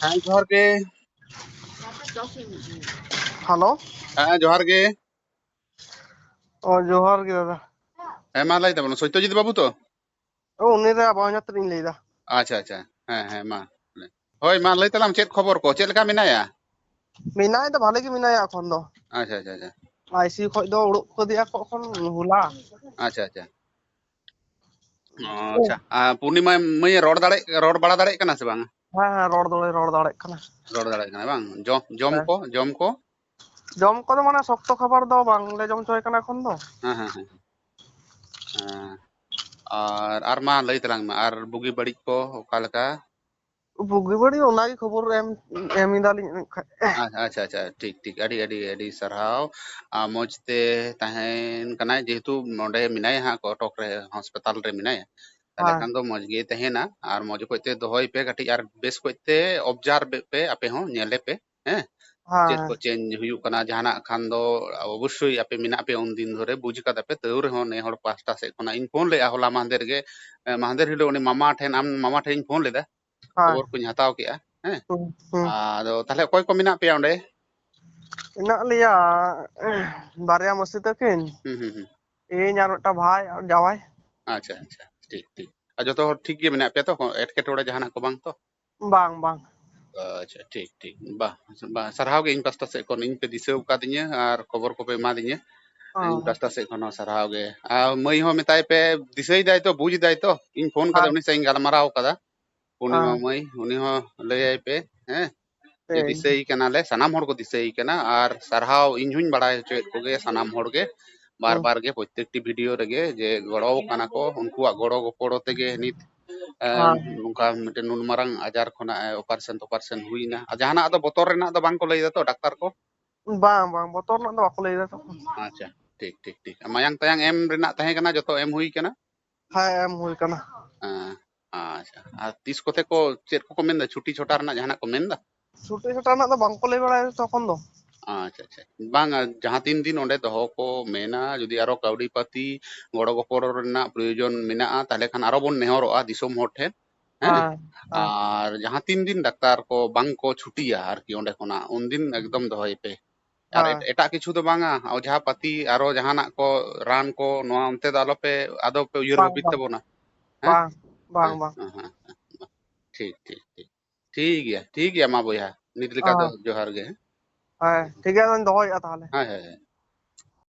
ᱦᱮᱸ ᱡᱚᱦᱟᱨ ᱜᱮ ᱦᱮᱞᱳ ᱦᱮᱸ ᱡᱚᱦᱟᱨ ᱜᱮ ᱡᱚᱦᱟᱨ ᱜᱮ ᱫᱟᱫᱟ ᱦᱮᱸ ᱢᱟ ᱞᱟᱹᱭ ᱛᱟᱵᱚᱱ ᱥᱚᱛᱛᱚᱡᱤᱛ ᱵᱟᱹᱵᱩ ᱛᱚ ᱩᱱᱤ ᱨᱮ ᱵᱚᱭᱦᱟ ᱛᱮᱞᱤᱧ ᱞᱟᱹᱭᱫᱟ ᱟᱪᱪᱷᱟ ᱟᱪᱪᱷᱟ ᱦᱮᱸ ᱦᱮᱸ ᱢᱟ ᱦᱳᱭ ᱢᱟ ᱞᱟᱹᱭ ᱛᱟᱞᱟᱝ ᱪᱮᱫ ᱠᱷᱚᱵᱚᱨ ᱠᱚ ᱪᱮᱫ ᱞᱮᱠᱟ ᱢᱮᱱᱟᱭᱟ ᱢᱮᱱᱟᱭ ᱫᱚ ᱵᱷᱟᱞᱮ ᱜᱮ ᱢᱮᱱᱟᱭᱟ ᱮᱠᱷᱚᱱ ᱫᱚ ᱟᱪᱪᱷᱟ ᱟᱪᱪᱷᱟ ᱟᱪᱪᱷᱟ আইসি ᱠᱷᱚᱡ ᱫᱚ ᱩᱰᱩᱠ ᱠᱟᱫᱮᱭᱟ ᱠᱚ ᱮᱠᱷᱚᱱ ᱦᱚᱞᱟ ᱟᱪᱪᱷᱟ ᱟᱪᱪᱷᱟ ᱟᱪᱪᱷᱟ ᱯᱩᱨᱱᱤᱢᱟ ᱢᱟᱹᱭ ᱨᱚᱲ ᱵᱟᱲᱟ ᱫᱟᱲᱮᱭᱟᱜ ᱠᱟᱱᱟ ᱥᱮ ᱵᱟᱝ ᱦᱮᱸ ᱨᱚᱲ ᱫᱚᱞᱮ ᱨᱚᱲ ᱫᱟᱲᱮᱭᱟᱜ ᱠᱟᱱᱟ ᱨᱚᱲ ᱫᱟᱲᱮᱭᱟᱜ ᱠᱟᱱᱟ ᱵᱟᱝ ᱡᱚᱢ ᱠᱚ ᱡᱚᱢ ᱠᱚᱫᱚ ᱢᱟᱱᱮ ᱥᱚᱠᱛᱚ ᱠᱷᱟᱵᱟᱨ ᱫᱚ ᱵᱟᱝᱞᱮ ᱡᱚᱢ ᱦᱚᱪᱚᱭ ᱠᱟᱱᱟ ᱮᱠᱷᱚᱱ ᱫᱚ ᱦᱮᱸ ᱦᱮᱸ ᱦᱮᱸ ᱟᱨ ᱢᱟ ᱞᱟᱹᱭ ᱛᱟᱞᱟᱝ ᱢᱮ ᱟᱨ ᱵᱩᱜᱤ ᱵᱟᱹᱲᱤᱡ ᱠᱚ ᱚᱠᱟ ᱞᱮᱠᱟ ᱵᱩᱜᱤ ᱵᱟᱹᱲᱤᱡ ᱚᱱᱟᱜᱮ ᱠᱷᱚᱵᱚᱨ ᱮᱢ ᱮᱫᱟᱞᱤᱧ ᱠᱷᱟᱡ ᱟᱪᱪᱷᱟ ᱟᱪᱪᱷᱟ ᱴᱷᱤᱠ ᱴᱷᱤक ᱟᱹᱰᱤ ᱥᱟᱨᱦᱟᱣ ᱢᱚᱡᱽ ᱛᱮ ᱛᱟᱦᱮᱱ ᱠᱟᱱᱟᱭ ᱡᱮᱦᱮᱛु ᱱᱚᱰᱮ ᱢᱮᱱᱟᱭᱟ ᱦᱟᱸᱜ ᱠᱚᱴᱚᱠ ᱨᱮ ᱦᱟᱥᱯᱟᱛᱟᱞ ᱨᱮ ᱢᱮᱱᱟᱭᱟ ᱛᱟᱦᱞᱮ ᱦᱮᱸ ᱠᱷᱟᱱ ᱫᱚ ᱢᱚᱡᱽ ᱜᱮ ᱛᱟᱦᱮᱱᱟ ᱟᱨ ᱢᱚᱡᱽ ᱚᱠᱚᱡ ᱛᱮ ᱫᱚᱦᱚᱭ ᱯᱮ ᱠᱟᱹᱴᱤᱡ ᱟᱨ ᱵᱮᱥ ᱚᱠᱚᱡ ᱛᱮ ᱚᱵᱡᱟᱨᱵᱷ ᱯᱮ ᱟᱯᱮ ᱦᱚᱸ ᱧᱮᱞᱮ ᱯᱮ ᱦᱮᱸ ᱪᱮᱫ ᱦᱮᱸ ᱠᱚ ᱪᱮᱧᱡᱽ ᱦᱩᱭᱩᱜ ᱠᱟᱱᱟ ᱡᱟᱦᱟᱱᱟᱜ ᱠᱷᱟᱱ ᱫᱚ ᱚᱵᱚᱥᱥᱳᱭ ᱟᱯᱮ ᱢᱮᱱᱟᱜ ᱯᱮ ᱩᱱᱫᱤᱱ ᱫᱷᱚᱨᱮ ᱵᱩᱡ ᱠᱟᱫᱟ ᱯᱮ ᱛᱟᱹᱣ ᱨᱮᱦᱚᱸ ᱱᱮ ᱦᱚᱲ ᱯᱟᱥᱴᱟ ᱥᱮᱫ ᱠᱷᱚᱱᱟᱜ ᱤᱧ ᱯᱷᱳᱱ ᱞᱮᱫᱼᱟ ᱦᱚᱞᱟ ᱢᱟᱦᱫᱮᱨ ᱜᱮ ᱢᱟᱦᱫᱮᱨ ᱦᱤᱞᱳᱜ ᱩᱱᱤ ᱢᱟᱢᱟ ᱴᱷᱮᱱ ᱟᱢ ᱢᱟᱢᱟ ᱴᱷᱮᱱ ᱤᱧ ᱯᱷᱳᱱ ᱞᱮᱫᱟ ᱦᱮᱸ ᱠᱷᱚᱵᱚᱨ ᱠᱚᱧ ᱦᱟᱛᱟᱣ ᱠᱮᱫᱼᱟ ᱦᱮᱸ ᱦᱩᱸ ᱦᱩᱸ ᱟᱫᱚ ᱛᱟᱦᱞᱮ ᱚᱠᱚᱭ ᱠᱚ ᱢᱮᱱᱟᱜ ᱯᱮᱭᱟ ᱚᱸᱰᱮ ᱢᱮᱱᱟᱜ ᱞᱮᱭᱟ ᱵᱟᱨᱭᱟ ᱢᱟᱹᱥᱤ ᱛᱟᱹᱠᱤᱱ ᱦᱩᱸ ᱤᱧ ᱟᱨ ᱢᱤᱫᱴᱟᱝ ᱵᱷᱟᱭ ᱟᱨ ᱡᱟᱶᱟᱭ ᱟᱪᱪᱷᱟ ᱟᱪᱪᱷᱟ ᱴᱷᱤᱠ ᱴᱷᱤᱠ ᱟᱨ ᱡᱚᱛᱚ ᱦᱚᱲ ᱴᱷᱤᱠ ᱜᱮ ᱢᱮᱱᱟᱜ ᱯᱮᱭᱟ ᱛᱚ ᱮᱴᱠᱮᱴᱚᱬᱮ ᱡᱟᱦᱟᱱᱟᱜ ᱠᱚ ᱵᱟᱝ ᱛᱚ ᱵᱟᱝ ᱵᱟᱝ ᱟᱪᱪᱷᱟ ᱴᱷᱤᱠ ᱴᱷᱤᱠ ᱥᱟᱨᱦᱟᱣ ᱜᱮ ᱤᱧ ᱯᱟᱥᱴᱟ ᱥᱮᱫ ᱠᱷᱚᱱ ᱤᱧ ᱯᱮ ᱫᱤᱥᱟᱹ ᱟᱠᱟᱫᱤᱧᱟ ᱟᱨ ᱠᱷᱚᱵᱚᱨ ᱠᱚᱯᱮ ᱮᱢᱟᱫᱤᱧᱟ ᱤᱧ ᱯᱟᱥᱴᱟ ᱥᱮᱫ ᱠᱷᱚᱱ ᱦᱚᱸ ᱥᱟᱨᱦᱟᱣ ᱜᱮ ᱟᱨ ᱢᱟᱹᱭ ᱦᱚᱸ ᱢᱮᱛᱟᱭ ᱯᱮ ᱫᱤᱥᱟᱹᱭ ᱫᱟᱭ ᱛᱚ ᱵᱩᱡ ᱫᱟᱭ ᱛᱚ ᱤᱧ ᱯᱷᱳᱱ ᱠᱟᱫᱟ ᱦᱮᱸ ᱩᱱᱤ ᱥᱟᱶ ᱤᱧ ᱜᱟᱞᱢᱟᱨᱟᱣ ᱠᱟᱫᱟ ᱯᱩᱨᱱᱤᱢᱟ ᱦᱮᱸ ᱢᱟᱹᱭ ᱩᱱᱤ ᱦᱚᱸ ᱞᱟᱹᱭᱟᱭ ᱯᱮ ᱦᱮᱸ ᱡᱮ ᱴᱷᱤᱠ ᱫᱤᱥᱟᱹᱭ ᱠᱟᱱᱟᱞᱮ ᱥᱟᱱᱟᱢ ᱦᱚᱲ ᱠᱚ ᱫᱤᱥᱟᱹᱭ ᱠᱟᱱᱟ ᱟᱨ ᱥᱟᱨᱦᱟᱣ ᱤᱧ ᱦᱚᱧ ᱵᱟᱲᱟᱭ ᱦᱚᱪᱚᱭᱮᱫ ᱠᱚᱜᱮᱭᱟ ᱥᱟᱱᱟᱢ ᱦᱚᱲ ᱜᱮ ᱵᱟᱨ ᱦᱩᱸ ᱵᱟᱨ ᱜᱮ ᱯᱨᱚᱛᱛᱮᱠᱴᱤ ᱵᱷᱤᱰᱭᱳ ᱨᱮᱜᱮ ᱡᱮ ᱜᱚᱲᱚ ᱠᱟᱱᱟ ᱠᱚ ᱩᱱᱠᱩᱣᱟᱜ ᱜᱚᱲᱚ ᱜᱚᱯᱚᱲᱚ ᱛᱮᱜᱮ ᱱᱤᱛ ᱦᱮᱸ ᱱᱚᱝᱠᱟ ᱢᱤᱫᱴᱮᱱ ᱱᱩᱱ ᱢᱟᱨᱟᱝ ᱟᱡᱟᱨ ᱠᱷᱚᱱᱟᱜ ᱚᱯᱟᱨᱥᱮᱱ ᱦᱩᱭᱱᱟ ᱟᱨ ᱡᱟᱦᱟᱱᱟᱜ ᱫᱚ ᱵᱚᱛᱚᱨ ᱨᱮᱱᱟᱜ ᱫᱚ ᱵᱟᱝ ᱠᱚ ᱞᱟᱹᱭ ᱫᱟᱛᱚ ᱰᱟᱠᱛᱟᱨ ᱠᱚ ᱵᱟᱝ ᱵᱟᱝ ᱵᱚᱛᱚᱨ ᱨᱮᱱᱟᱜ ᱫᱚ ᱵᱟᱠᱚ ᱞᱟᱹᱭᱫᱟ ᱛᱚᱠᱷᱚᱱ ᱟᱪᱪᱷᱟ ᱴᱷᱤᱠ ᱴᱷᱤᱠ ᱴᱷᱤᱠ ᱢᱟᱭᱟᱝ ᱴᱟᱭᱟᱝ ᱮᱢ ᱨᱮᱱᱟᱜ ᱛᱟᱦᱮᱸ ᱠᱟᱱᱟ ᱡᱚᱛᱚ ᱮᱢ ᱦᱩᱭ ᱠᱟᱱᱟ ᱦᱮᱸ ᱮᱢ ᱦᱩᱭ ᱠᱟᱱᱟ ᱟᱪᱪᱷᱟ ᱟᱨ ᱛᱤᱥ ᱠᱚᱛᱮ ᱠᱚ ᱪᱮᱫ ᱠᱚᱠᱚ ᱢᱮᱱᱫᱟ ᱪᱷᱩᱴᱤ ᱪᱷᱚᱴᱟ ᱨᱮᱱᱟᱜ ᱡᱟᱦᱟᱱᱟᱜ ᱠᱚ ᱢᱮᱱᱫᱟ ᱪᱷᱩᱴᱤ ᱪᱷᱚᱴᱟ ᱨᱮᱱᱟᱜ ᱫᱚ ᱵᱟᱝᱠᱚ ᱞᱟᱹᱭ ᱵᱟᱲᱟᱭᱟ ᱛᱚᱠᱷᱚᱱ ᱫᱚ ᱟᱪᱪᱷᱟ ᱟᱪᱪᱷᱟ ᱵᱟᱝᱟ ᱡᱟᱦᱟᱸ ᱛᱤᱱ ᱫᱤᱱ ᱚᱸᱰᱮ ᱫᱚᱦᱚ ᱠᱚ ᱢᱮᱱᱟ ᱡᱩᱫᱤ ᱟᱨᱚ ᱠᱟᱹᱣᱰᱤ ᱯᱟᱹᱛᱤ ᱜᱚᱲᱚ ᱜᱚᱯᱚᱲᱚ ᱨᱮᱱᱟᱜ ᱯᱨᱚᱭᱳᱡᱚᱱ ᱢᱮᱱᱟᱜᱼᱟ ᱛᱟᱦᱚᱞᱮ ᱠᱷᱟᱱ ᱟᱨᱚ ᱵᱚᱱ ᱱᱮᱦᱚᱨᱚᱜᱼᱟ ᱫᱤᱥᱚᱢ ᱦᱚᱲ ᱴᱷᱮᱱ ᱦᱮᱸ ᱦᱮᱸ ᱟᱨᱡᱟᱦᱟᱸ ᱛᱤᱱ ᱫᱤᱱ ᱰᱟᱠᱛᱟᱨ ᱠᱚ ᱵᱟᱝ ᱠᱚ ᱪᱷᱩᱴᱤᱭᱟ ᱟᱨᱠᱤ ᱚᱸᱰᱮ ᱠᱷᱚᱱᱟᱜ ᱩᱱᱫᱤᱱ ᱮᱠᱫᱚᱢ ᱫᱚᱦᱚᱭ ᱯᱮ ᱟᱨ ᱦᱮᱸ ᱮᱴᱟᱜ ᱠᱤᱪᱷᱩ ᱫᱚ ᱵᱟᱝᱟ ᱚᱡᱷᱟ ᱯᱟᱹᱛᱤ ᱟᱨᱚ ᱡᱟᱦᱟᱱᱟᱜ ko ᱨᱟᱱ ko ᱱᱚᱣᱟ ᱚᱱᱛᱮ ᱫᱚ ᱟᱞᱚᱯᱮ ᱟᱫᱚ ᱯᱮ ᱩᱭᱦᱟᱹᱨ ᱵᱟᱝ ᱵᱷᱟᱵᱤᱛ ᱵᱟᱝ ᱛᱟᱵᱚᱱᱟ ᱦᱮᱸ ᱵᱟᱝ ᱵᱟᱝ ᱵᱟᱝ ᱴᱷᱤᱠ ᱴᱷᱤᱠ ᱴᱷᱤᱠ ᱴᱷᱤᱠ ᱜᱮᱭᱟ ᱢᱟ ᱵᱚᱭᱦᱟ ᱱᱤᱛ ᱞᱮᱠᱟ ᱫᱚ ᱡᱚᱦᱟᱨ ᱜᱮ ᱦᱮᱸ ᱴᱷᱤᱠ ᱜᱮᱭᱟ ᱟᱫᱚᱧ ᱫᱚᱦᱚᱭᱮᱫᱼᱟ ᱛᱟᱦᱚᱞᱮ ᱦᱮᱸ ᱦᱮᱸ